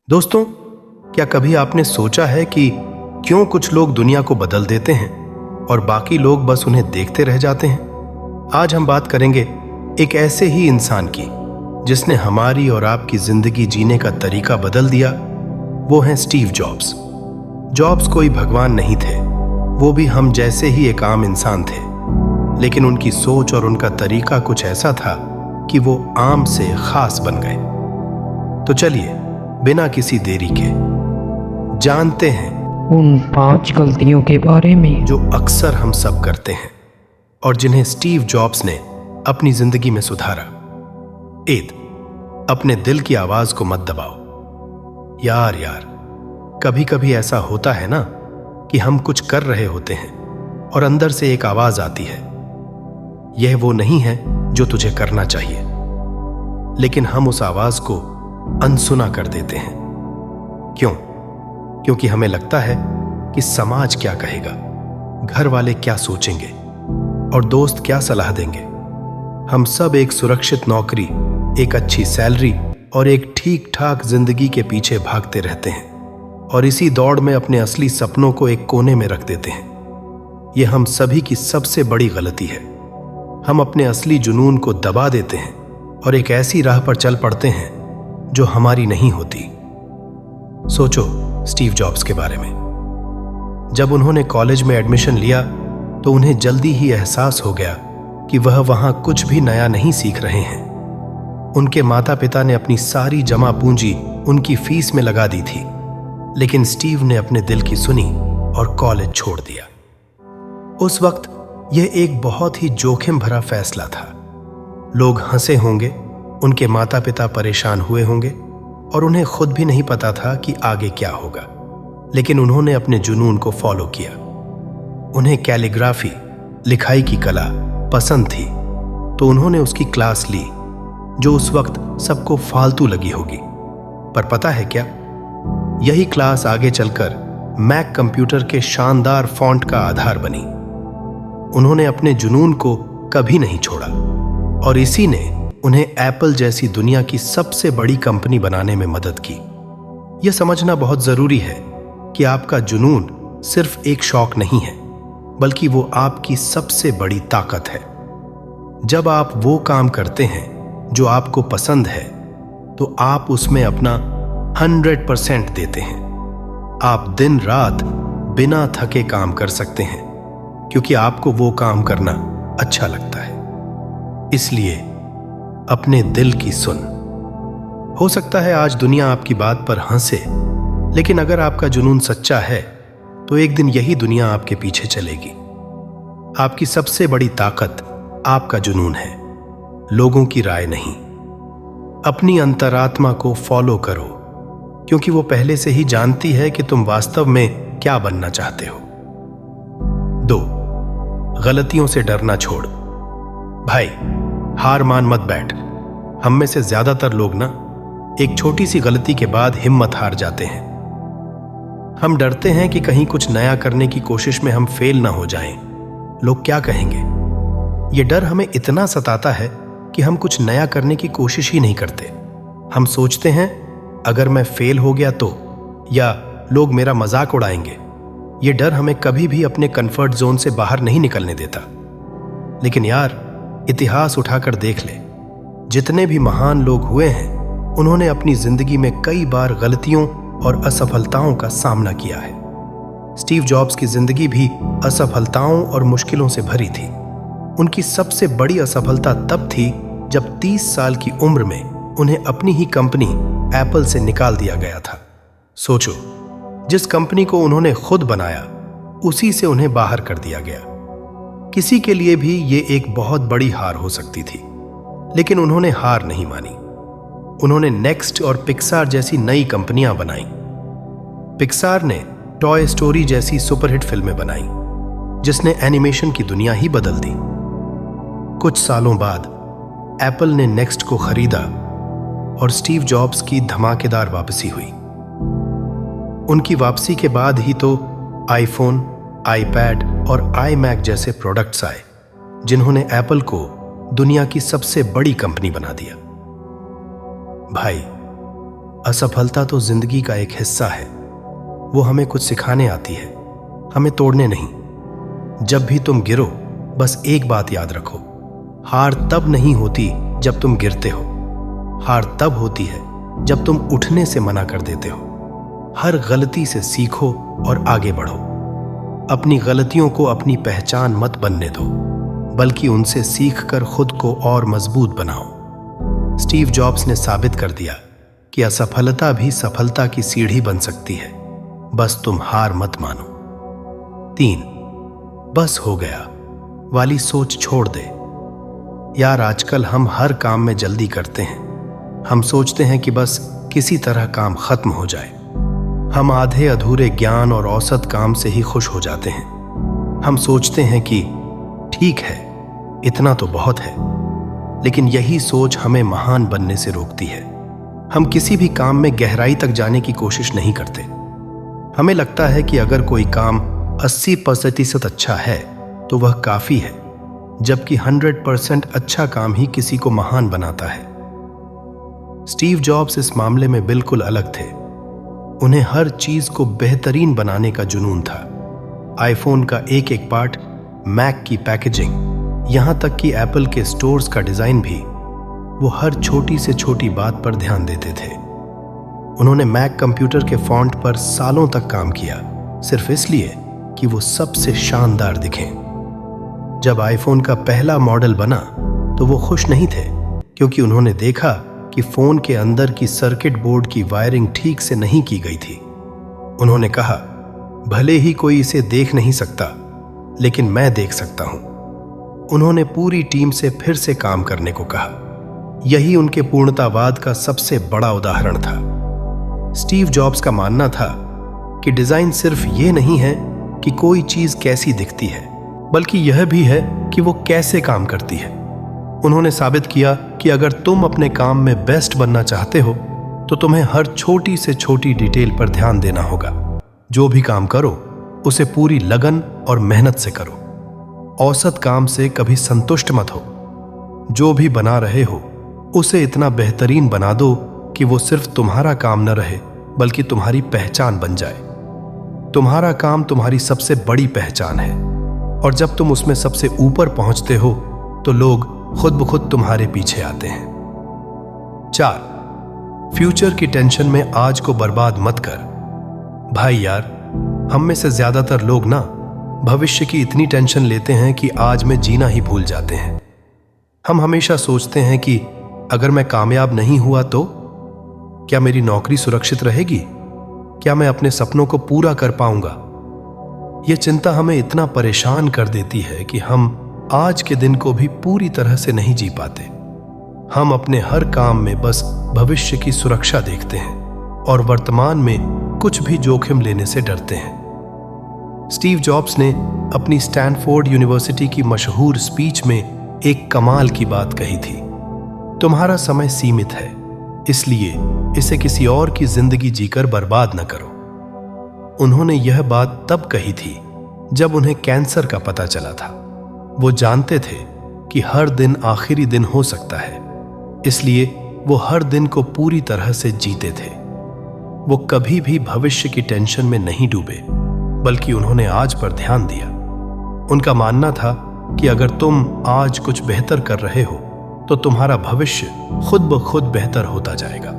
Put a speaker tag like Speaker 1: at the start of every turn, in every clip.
Speaker 1: दोस्तों, क्या कभी आपने सोचा है कि क्यों कुछ लोग दुनिया को बदल देते हैं और बाकी लोग बस उन्हें देखते रह जाते हैं? आज हम बात करेंगे एक ऐसे ही इंसान की जिसने हमारी और आपकी जिंदगी जीने का तरीका बदल दिया। वो हैं स्टीव जॉब्स। जॉब्स कोई भगवान नहीं थे, वो भी हम जैसे ही एक आम इंसान थे, लेकिन उनकी सोच और उनका तरीका कुछ ऐसा था कि वो आम से खास बन गए। तो चलिए बिना किसी देरी के जानते हैं
Speaker 2: उन 5 गलतियों के बारे में
Speaker 1: जो अक्सर हम सब करते हैं और जिन्हें स्टीव जॉब्स ने अपनी जिंदगी में सुधारा। 1, अपने दिल की आवाज को मत दबाओ। यार कभी कभी ऐसा होता है ना कि हम कुछ कर रहे होते हैं और अंदर से एक आवाज आती है, यह वो नहीं है जो तुझे करना चाहिए, लेकिन हम उस आवाज को अनसुना कर देते हैं। क्यों? क्योंकि हमें लगता है कि समाज क्या कहेगा, घर वाले क्या सोचेंगे और दोस्त क्या सलाह देंगे। हम सब एक सुरक्षित नौकरी, एक अच्छी सैलरी और एक ठीक ठाक जिंदगी के पीछे भागते रहते हैं और इसी दौड़ में अपने असली सपनों को एक कोने में रख देते हैं। यह हम सभी की सबसे बड़ी गलती है। हम अपने असली जुनून को दबा देते हैं और एक ऐसी राह पर चल पड़ते हैं जो हमारी नहीं होती। सोचो स्टीव जॉब्स के बारे में। जब उन्होंने कॉलेज में एडमिशन लिया तो उन्हें जल्दी ही एहसास हो गया कि वह वहां कुछ भी नया नहीं सीख रहे हैं। उनके माता पिता ने अपनी सारी जमा पूंजी उनकी फीस में लगा दी थी, लेकिन स्टीव ने अपने दिल की सुनी और कॉलेज छोड़ दिया। उस वक्त यह एक बहुत ही जोखिम भरा फैसला था। लोग हंसे होंगे, उनके माता पिता परेशान हुए होंगे और उन्हें खुद भी नहीं पता था कि आगे क्या होगा, लेकिन उन्होंने अपने जुनून को फॉलो किया। उन्हें कैलीग्राफी, लिखाई की कला पसंद थी, तो उन्होंने उसकी क्लास ली, जो उस वक्त सबको फालतू लगी होगी। पर पता है क्या, यही क्लास आगे चलकर मैक कंप्यूटर के शानदार फॉन्ट का आधार बनी। उन्होंने अपने जुनून को कभी नहीं छोड़ा और इसी ने उन्हें एप्पल जैसी दुनिया की सबसे बड़ी कंपनी बनाने में मदद की। यह समझना बहुत जरूरी है कि आपका जुनून सिर्फ एक शौक नहीं है, बल्कि वो आपकी सबसे बड़ी ताकत है। जब आप वो काम करते हैं जो आपको पसंद है, तो आप उसमें अपना 100% देते हैं। आप दिन रात बिना थके काम कर सकते हैं, क्योंकि आपको वो काम करना अच्छा लगता है। इसलिए अपने दिल की सुन। हो सकता है आज दुनिया आपकी बात पर हंसे, लेकिन अगर आपका जुनून सच्चा है तो एक दिन यही दुनिया आपके पीछे चलेगी। आपकी सबसे बड़ी ताकत आपका जुनून है, लोगों की राय नहीं। अपनी अंतरात्मा को फॉलो करो, क्योंकि वो पहले से ही जानती है कि तुम वास्तव में क्या बनना चाहते हो। 2, गलतियों से डरना छोड़। भाई, हार मान मत बैठ। हम में से ज्यादातर लोग ना एक छोटी सी गलती के बाद हिम्मत हार जाते हैं। हम डरते हैं कि कहीं कुछ नया करने की कोशिश में हम फेल ना हो जाएं। लोग क्या कहेंगे? यह डर हमें इतना सताता है कि हम कुछ नया करने की कोशिश ही नहीं करते। हम सोचते हैं अगर मैं फेल हो गया तो, या लोग मेरा मजाक उड़ाएंगे। यह डर हमें कभी भी अपने कंफर्ट जोन से बाहर नहीं निकलने देता। लेकिन यार, इतिहास उठाकर देख ले, जितने भी महान लोग हुए हैं, उन्होंने अपनी जिंदगी में कई बार गलतियों और असफलताओं का सामना किया है। स्टीव जॉब्स की जिंदगी भी असफलताओं और मुश्किलों से भरी थी। उनकी सबसे बड़ी असफलता तब थी जब 30 साल की उम्र में उन्हें अपनी ही कंपनी एप्पल से निकाल दिया गया था। सोचो, जिस कंपनी को उन्होंने खुद बनाया, उसी से उन्हें बाहर कर दिया गया। किसी के लिए भी ये एक बहुत बड़ी हार हो सकती थी, लेकिन उन्होंने हार नहीं मानी। उन्होंने नेक्स्ट और पिक्सार जैसी नई कंपनियां बनाई। पिक्सार ने टॉय स्टोरी जैसी सुपरहिट फिल्में बनाई, जिसने एनिमेशन की दुनिया ही बदल दी। कुछ सालों बाद एप्पल ने नेक्स्ट को खरीदा और स्टीव जॉब्स की धमाकेदार वापसी हुई। उनकी वापसी के बाद ही तो आईफोन, आईपैड और आईमैक जैसे प्रोडक्ट्स आए, जिन्होंने एप्पल को दुनिया की सबसे बड़ी कंपनी बना दिया। भाई, असफलता तो जिंदगी का एक हिस्सा है। वो हमें कुछ सिखाने आती है, हमें तोड़ने नहीं। जब भी तुम गिरो, बस एक बात याद रखो, हार तब नहीं होती जब तुम गिरते हो, हार तब होती है जब तुम उठने से मना कर देते हो। हर गलती से सीखो और आगे बढ़ो। अपनी गलतियों को अपनी पहचान मत बनने दो, बल्कि उनसे सीखकर खुद को और मजबूत बनाओ। स्टीव जॉब्स ने साबित कर दिया कि असफलता भी सफलता की सीढ़ी बन सकती है, बस तुम हार मत मानो। 3, बस हो गया वाली सोच छोड़ दे। यार, आजकल हम हर काम में जल्दी करते हैं। हम सोचते हैं कि बस किसी तरह काम खत्म हो जाए। हम आधे अधूरे ज्ञान और औसत काम से ही खुश हो जाते हैं। हम सोचते हैं कि ठीक है, इतना तो बहुत है। लेकिन यही सोच हमें महान बनने से रोकती है। हम किसी भी काम में गहराई तक जाने की कोशिश नहीं करते। हमें लगता है कि अगर कोई काम 80% अच्छा है तो वह काफी है, जबकि 100% अच्छा काम ही किसी को महान बनाता है। स्टीव जॉब्स इस मामले में बिल्कुल अलग थे। उन्हें हर चीज को बेहतरीन बनाने का जुनून था। आईफोन का एक एक पार्ट, मैक की पैकेजिंग, यहां तक कि एप्पल के स्टोर्स का डिजाइन भी, वो हर छोटी से छोटी बात पर ध्यान देते थे। उन्होंने मैक कंप्यूटर के फॉन्ट पर सालों तक काम किया, सिर्फ इसलिए कि वो सबसे शानदार दिखें। जब आईफोन का पहला मॉडल बना तो वो खुश नहीं थे, क्योंकि उन्होंने देखा कि फोन के अंदर की सर्किट बोर्ड की वायरिंग ठीक से नहीं की गई थी। उन्होंने कहा, भले ही कोई इसे देख नहीं सकता, लेकिन मैं देख सकता हूं। उन्होंने पूरी टीम से फिर से काम करने को कहा। यही उनके पूर्णतावाद का सबसे बड़ा उदाहरण था। स्टीव जॉब्स का मानना था कि डिजाइन सिर्फ ये नहीं है कि कोई चीज कैसी दिखती है, बल्कि यह भी है कि वो कैसे काम करती है। उन्होंने साबित किया कि अगर तुम अपने काम में बेस्ट बनना चाहते हो तो तुम्हें हर छोटी से छोटी डिटेल पर ध्यान देना होगा। जो भी काम करो उसे पूरी लगन और मेहनत से करो। औसत काम से कभी संतुष्ट मत हो। जो भी बना रहे हो उसे इतना बेहतरीन बना दो कि वो सिर्फ तुम्हारा काम न रहे, बल्कि तुम्हारी पहचान बन जाए। तुम्हारा काम तुम्हारी सबसे बड़ी पहचान है, और जब तुम उसमें सबसे ऊपर पहुंचते हो तो लोग खुद ब खुद तुम्हारे पीछे आते हैं। 4, फ्यूचर की टेंशन में आज को बर्बाद मत कर। भाई यार, हम में से ज्यादातर लोग ना भविष्य की इतनी टेंशन लेते हैं कि आज में जीना ही भूल जाते हैं। हम हमेशा सोचते हैं कि अगर मैं कामयाब नहीं हुआ तो क्या मेरी नौकरी सुरक्षित रहेगी? क्या मैं अपने सपनों को पूरा कर पाऊंगा? यह चिंता हमें इतना परेशान कर देती है कि हम आज के दिन को भी पूरी तरह से नहीं जी पाते। हम अपने हर काम में बस भविष्य की सुरक्षा देखते हैं और वर्तमान में कुछ भी जोखिम लेने से डरते हैं। स्टीव जॉब्स ने अपनी स्टैनफोर्ड यूनिवर्सिटी की मशहूर स्पीच में एक कमाल की बात कही थी, तुम्हारा समय सीमित है, इसलिए इसे किसी और की जिंदगी जीकर बर्बाद न करो। उन्होंने यह बात तब कही थी जब उन्हें कैंसर का पता चला था। वो जानते थे कि हर दिन आखिरी दिन हो सकता है, इसलिए वो हर दिन को पूरी तरह से जीते थे। वो कभी भी भविष्य की टेंशन में नहीं डूबे, बल्कि उन्होंने आज पर ध्यान दिया। उनका मानना था कि अगर तुम आज कुछ बेहतर कर रहे हो तो तुम्हारा भविष्य खुद ब खुद बेहतर होता जाएगा।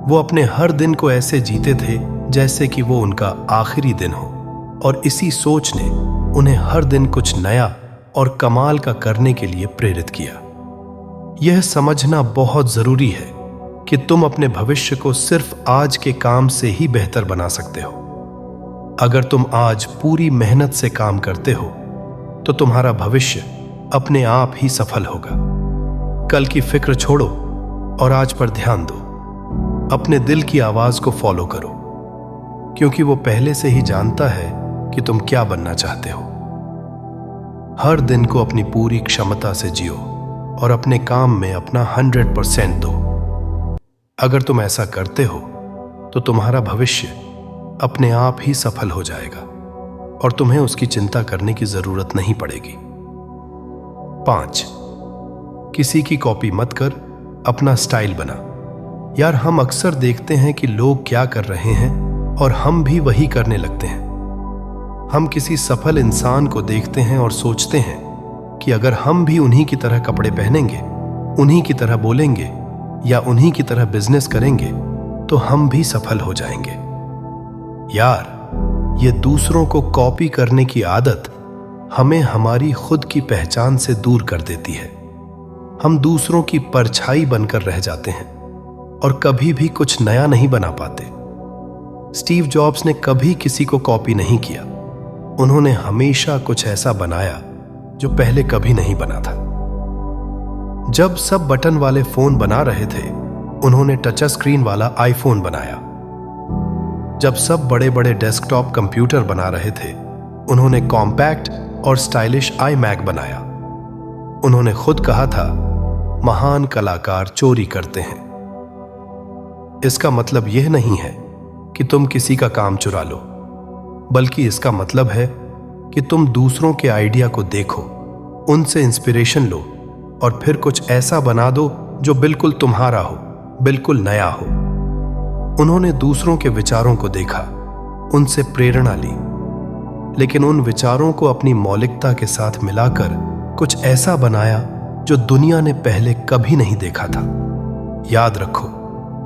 Speaker 1: वो अपने हर दिन को ऐसे जीते थे जैसे कि वो उनका आखिरी दिन हो, और इसी सोच ने उन्हें हर दिन कुछ नया और कमाल का करने के लिए प्रेरित किया। यह समझना बहुत जरूरी है कि तुम अपने भविष्य को सिर्फ आज के काम से ही बेहतर बना सकते हो। अगर तुम आज पूरी मेहनत से काम करते हो तो तुम्हारा भविष्य अपने आप ही सफल होगा। कल की फिक्र छोड़ो और आज पर ध्यान दो। अपने दिल की आवाज को फॉलो करो, क्योंकि वो पहले से ही जानता है कि तुम क्या बनना चाहते हो। हर दिन को अपनी पूरी क्षमता से जियो और अपने काम में अपना 100% दो। अगर तुम ऐसा करते हो तो तुम्हारा भविष्य अपने आप ही सफल हो जाएगा और तुम्हें उसकी चिंता करने की जरूरत नहीं पड़ेगी। 5, किसी की कॉपी मत कर, अपना स्टाइल बना। यार, हम अक्सर देखते हैं कि लोग क्या कर रहे हैं और हम भी वही करने लगते हैं। हम किसी सफल इंसान को देखते हैं और सोचते हैं कि अगर हम भी उन्हीं की तरह कपड़े पहनेंगे, उन्हीं की तरह बोलेंगे या उन्हीं की तरह बिजनेस करेंगे तो हम भी सफल हो जाएंगे। यार, ये दूसरों को कॉपी करने की आदत हमें हमारी खुद की पहचान से दूर कर देती है। हम दूसरों की परछाई बनकर रह जाते हैं और कभी भी कुछ नया नहीं बना पाते। स्टीव जॉब्स ने कभी किसी को कॉपी नहीं किया। उन्होंने हमेशा कुछ ऐसा बनाया जो पहले कभी नहीं बना था। जब सब बटन वाले फोन बना रहे थे, उन्होंने टच स्क्रीन वाला आईफोन बनाया। जब सब बड़े बड़े डेस्कटॉप कंप्यूटर बना रहे थे, उन्होंने कॉम्पैक्ट और स्टाइलिश iMac बनाया। उन्होंने खुद कहा था, महान कलाकार चोरी करते हैं। इसका मतलब यह नहीं है कि तुम किसी का काम चुरा लो, बल्कि इसका मतलब है कि तुम दूसरों के आइडिया को देखो, उनसे इंस्पिरेशन लो और फिर कुछ ऐसा बना दो जो बिल्कुल तुम्हारा हो, बिल्कुल नया हो। उन्होंने दूसरों के विचारों को देखा, उनसे प्रेरणा ली, लेकिन उन विचारों को अपनी मौलिकता के साथ मिलाकर कुछ ऐसा बनाया जो दुनिया ने पहले कभी नहीं देखा था। याद रखो,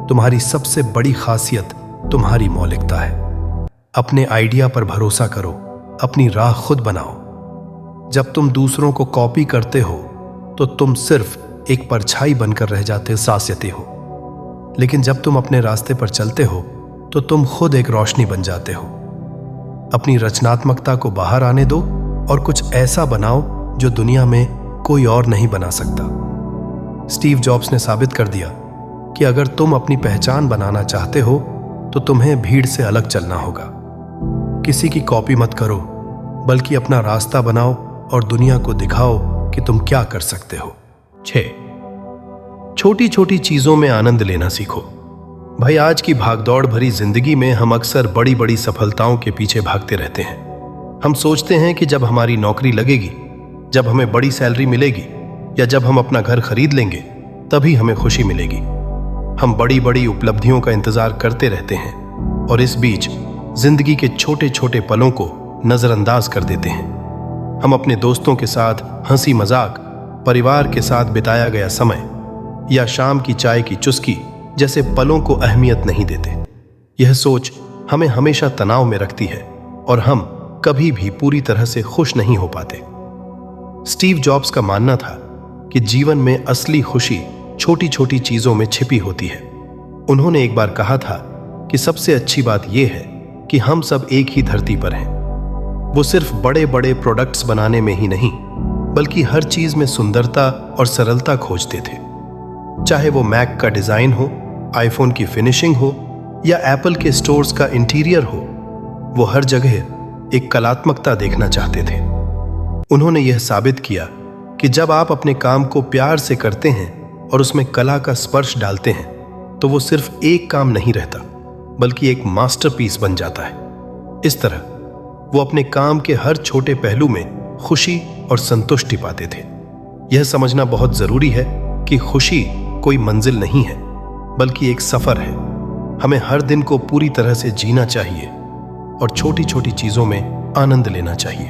Speaker 1: तुम्हारी सबसे बड़ी खासियत तुम्हारी मौलिकता है। अपने आइडिया पर भरोसा करो, अपनी राह खुद बनाओ। जब तुम दूसरों को कॉपी करते हो तो तुम सिर्फ एक परछाई बनकर रह जाते हो, लेकिन जब तुम अपने रास्ते पर चलते हो तो तुम खुद एक रोशनी बन जाते हो। अपनी रचनात्मकता को बाहर आने दो और कुछ ऐसा बनाओ जो दुनिया में कोई और नहीं बना सकता। स्टीव जॉब्स ने साबित कर दिया कि अगर तुम अपनी पहचान बनाना चाहते हो तो तुम्हें भीड़ से अलग चलना होगा। किसी की कॉपी मत करो, बल्कि अपना रास्ता बनाओ और दुनिया को दिखाओ कि तुम क्या कर सकते हो। 6. छोटी छोटी चीजों में आनंद लेना सीखो। भाई, आज की भागदौड़ भरी जिंदगी में हम अक्सर बड़ी बड़ी सफलताओं के पीछे भागते रहते हैं। हम सोचते हैं कि जब हमारी नौकरी लगेगी, जब हमें बड़ी सैलरी मिलेगी या जब हम अपना घर खरीद लेंगे, तभी हमें खुशी मिलेगी। हम बड़ी बड़ी उपलब्धियों का इंतजार करते रहते हैं और इस बीच जिंदगी के छोटे छोटे पलों को नजरअंदाज कर देते हैं। हम अपने दोस्तों के साथ हंसी मजाक, परिवार के साथ बिताया गया समय या शाम की चाय की चुस्की जैसे पलों को अहमियत नहीं देते। यह सोच हमें हमेशा तनाव में रखती है और हम कभी भी पूरी तरह से खुश नहीं हो पाते। स्टीव जॉब्स का मानना था कि जीवन में असली खुशी छोटी छोटी चीजों में छिपी होती है। उन्होंने एक बार कहा था कि सबसे अच्छी बात यह है कि हम सब एक ही धरती पर हैं। वो सिर्फ बड़े बड़े प्रोडक्ट्स बनाने में ही नहीं, बल्कि हर चीज में सुंदरता और सरलता खोजते थे। चाहे वो मैक का डिजाइन हो, आईफोन की फिनिशिंग हो या एप्पल के स्टोर्स का इंटीरियर हो, वो हर जगह एक कलात्मकता देखना चाहते थे। उन्होंने यह साबित किया कि जब आप अपने काम को प्यार से करते हैं और उसमें कला का स्पर्श डालते हैं, तो वो सिर्फ एक काम नहीं रहता, बल्कि एक मास्टरपीस बन जाता है। इस तरह वो अपने काम के हर छोटे पहलू में खुशी और संतुष्टि पाते थे। यह समझना बहुत जरूरी है कि खुशी कोई मंजिल नहीं है, बल्कि एक सफर है। हमें हर दिन को पूरी तरह से जीना चाहिए और छोटी छोटी चीजों में आनंद लेना चाहिए।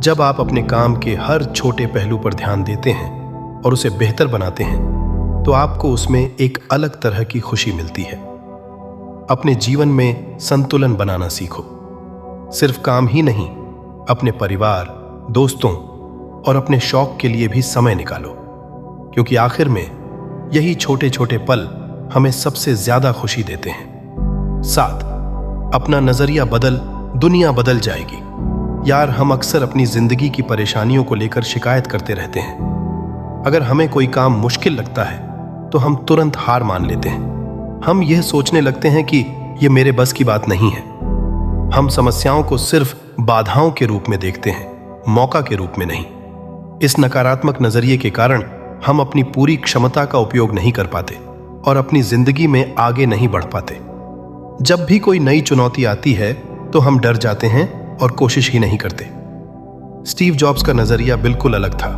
Speaker 1: जब आप अपने काम के हर छोटे पहलू पर ध्यान देते हैं और उसे बेहतर बनाते हैं, तो आपको उसमें एक अलग तरह की खुशी मिलती है। अपने जीवन में संतुलन बनाना सीखो। सिर्फ काम ही नहीं, अपने परिवार, दोस्तों और अपने शौक के लिए भी समय निकालो, क्योंकि आखिर में यही छोटे छोटे पल हमें सबसे ज्यादा खुशी देते हैं। 7. अपना नजरिया बदल, दुनिया बदल जाएगी। यार, हम अक्सर अपनी जिंदगी की परेशानियों को लेकर शिकायत करते रहते हैं। अगर हमें कोई काम मुश्किल लगता है तो हम तुरंत हार मान लेते हैं। हम यह सोचने लगते हैं कि यह मेरे बस की बात नहीं है। हम समस्याओं को सिर्फ बाधाओं के रूप में देखते हैं, मौका के रूप में नहीं। इस नकारात्मक नजरिए के कारण हम अपनी पूरी क्षमता का उपयोग नहीं कर पाते और अपनी जिंदगी में आगे नहीं बढ़ पाते। जब भी कोई नई चुनौती आती है तो हम डर जाते हैं और कोशिश ही नहीं करते। स्टीव जॉब्स का नजरिया बिल्कुल अलग था।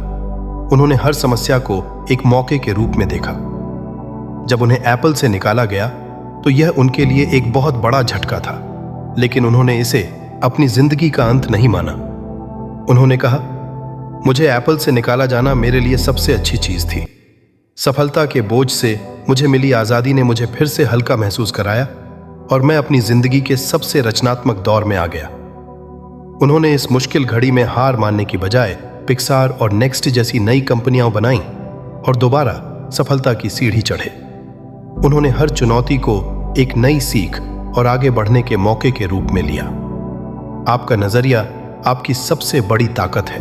Speaker 1: उन्होंने हर समस्या को एक मौके के रूप में देखा। जब उन्हें एप्पल से निकाला गया तो यह उनके लिए एक बहुत बड़ा झटका था, लेकिन उन्होंने इसे अपनी जिंदगी का अंत नहीं माना। उन्होंने कहा, मुझे एप्पल से निकाला जाना मेरे लिए सबसे अच्छी चीज थी। सफलता के बोझ से मुझे मिली आजादी ने मुझे फिर से हल्का महसूस कराया और मैं अपनी जिंदगी के सबसे रचनात्मक दौर में आ गया। उन्होंने इस मुश्किल घड़ी में हार मानने की बजाय पिक्सार और नेक्स्ट जैसी नई कंपनियां बनाई और दोबारा सफलता की सीढ़ी चढ़े। उन्होंने हर चुनौती को एक नई सीख और आगे बढ़ने के मौके के रूप में लिया। आपका नजरिया आपकी सबसे बड़ी ताकत है।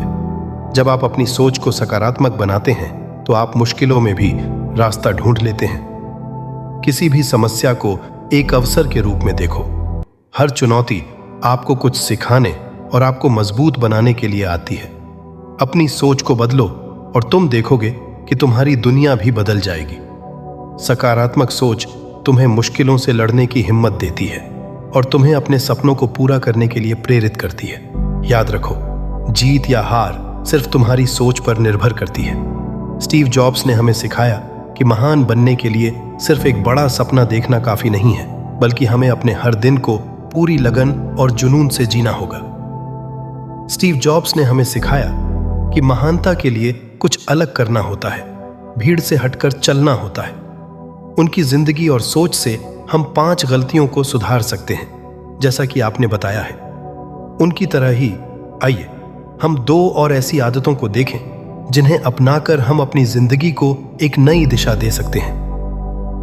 Speaker 1: जब आप अपनी सोच को सकारात्मक बनाते हैं तो आप मुश्किलों में भी रास्ता ढूंढ लेते हैं। किसी भी समस्या को एक अवसर के रूप में देखो। हर चुनौती आपको कुछ सिखाने और आपको मजबूत बनाने के लिए आती है। अपनी सोच को बदलो और तुम देखोगे कि तुम्हारी दुनिया भी बदल जाएगी। सकारात्मक सोच तुम्हें मुश्किलों से लड़ने की हिम्मत देती है और तुम्हें अपने सपनों को पूरा करने के लिए प्रेरित करती है। याद रखो, जीत या हार सिर्फ तुम्हारी सोच पर निर्भर करती है। स्टीव जॉब्स ने हमें सिखाया कि महान बनने के लिए सिर्फ एक बड़ा सपना देखना काफी नहीं है, बल्कि हमें अपने हर दिन को पूरी लगन और जुनून से जीना होगा। स्टीव जॉब्स ने हमें सिखाया कि महानता के लिए कुछ अलग करना होता है, भीड़ से हटकर चलना होता है। उनकी जिंदगी और सोच से हम 5 गलतियों को सुधार सकते हैं, जैसा कि आपने बताया है। उनकी तरह ही आइए हम 2 और ऐसी आदतों को देखें जिन्हें अपनाकर हम अपनी जिंदगी को एक नई दिशा दे सकते हैं।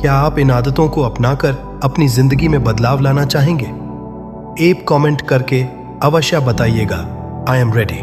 Speaker 1: क्या आप इन आदतों को अपनाकर अपनी जिंदगी में बदलाव लाना चाहेंगे? एक कमेंट करके अवश्य बताइएगा। I am ready.